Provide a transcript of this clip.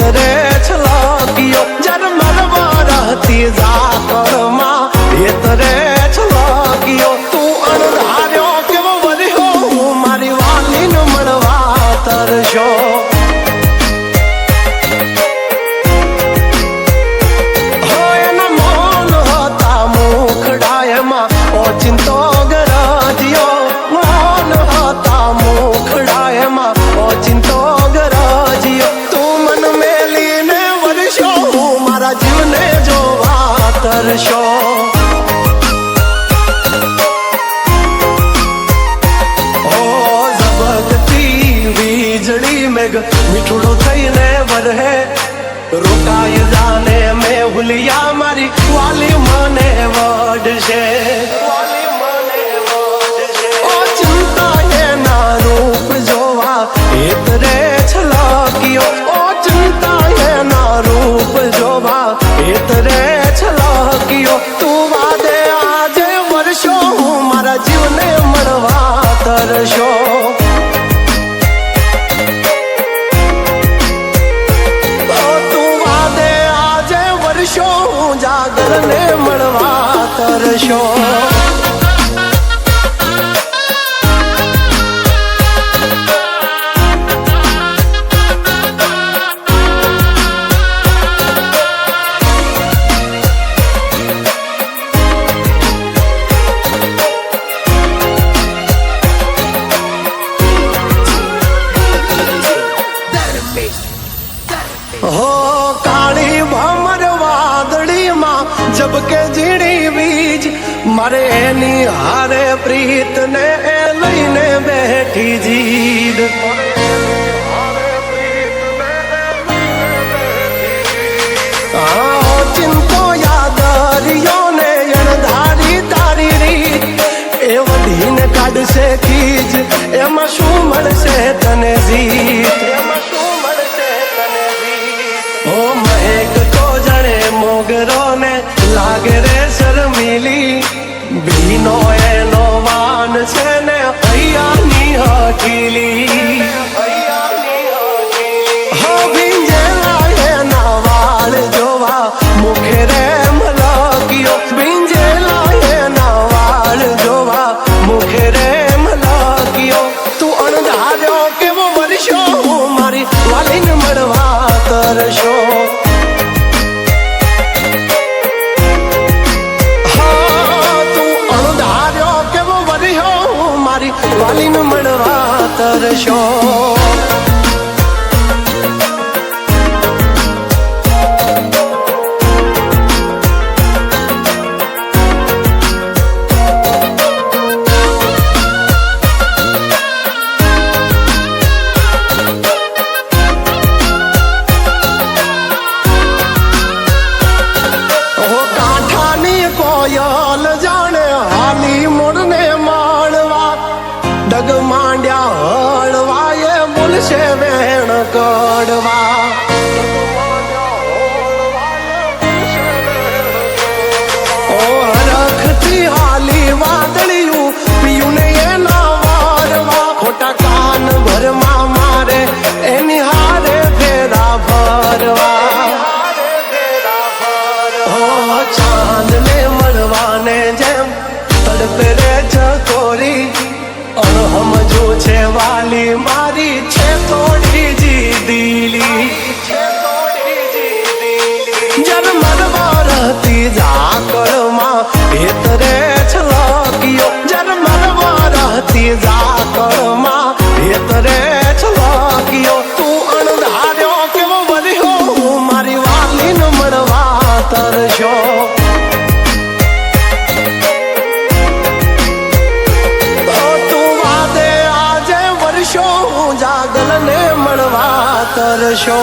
તરે છલકિયો જર મરવા રહતી ઝાકળમાં એ તરે છલકિયો તું અણધાર્યો કેવો વર્યો હું મારી વાલીને મળવા તરશો ઓચિંતો ગરજિયો મોન હતા મુખડાયમાં ઓચિંતો ગરજિયો તું મન મેલીને વર્ષો હું મારા જીવને જોવા તરશો ઓ ઝબકતી વીજળી મેઘ મીઠુડો થઈને વરહે રોકાઈ જાને મેં ભૂલિયા મારી વાલી મને વડશે ઓ ચિંતા એના રૂપ જોવા એ તરે છલકિયો ઓ ચિંતા એના રૂપ જોવા એ તરે છલકિયો તું વાદે આજે વર્ષો હું મારા જીવને મળવા તરશો હું જાગરને મળવા તરશો હો કાળી ભમર વાદળીમાં જબકે ઝીણી વીજ મારે એની હારે પ્રીત ને એ લઈને બેઠી જીદ ચિંતો યાદરિયો ને અણધારી તારી રીત એ વધીને કાઢશે ખીજ એમાં શું મળશે તને જીત ઓ મહેક તો જણે મોગરો ને લાગે રે શર્મિલી ભીનો એનો વાન છે ને હૈયાની હકીલી હો ભીંજેલા એના વાળ જોવા મુખે રે મલકિયો ભીંજેલા એના વાળ જોવા મુખે રે મલકિયો તું અણધાર્યો કેવો વર્ષો હું મારી વાલીને મળવા તરશો વાલીને મળવા તરશો કાંઠાની કોયલ જાણે હાલી મોડને માણવા ડગ માંડ્યા હળવા એ બોલશે વેણ કડવા ઓ હરખથી હાલી વાદળિયું પિયું ને એના વારવા ખોટા કાન ભરમાં મારે એની હારે ફેરા ભરવા ઓ ચાંદ ને મળવાને જેમ તડપે રે ચકોરી અણહમજો છે વાલી મારી છે થોડી જી દિલી જર મરવા રહતી ઝાકળમાં એ તરે છલકિયો જર મરવા રહતી ઝાકળમાં એ તરે છલકિયો તું અણધાર્યો કેવો વર્યો હું મારી વાલીને મળવા તરશો જાગરને મળવા તરશો